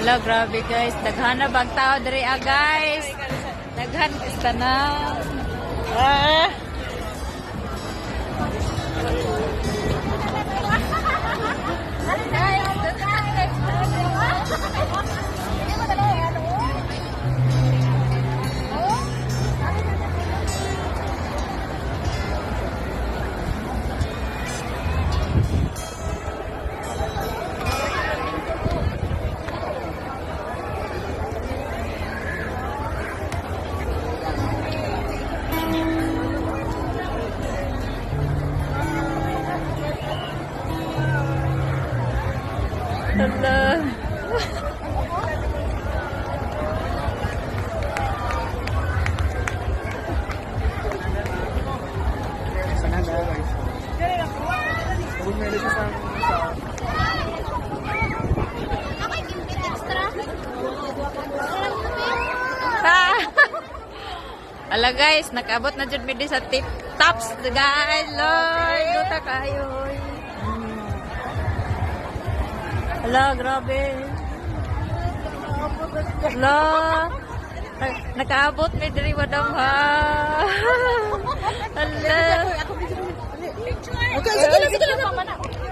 Hello, grabe guys. Daghan na bang tao diri guys. Daghan kasta na. Hello. Ala guys, nakaabot na jud mi sa tip tops guys. Lord, luta kayo. Ala, grabe. Ala. Nakaabot mi diri madam ha. Ala. Okay, sige lang.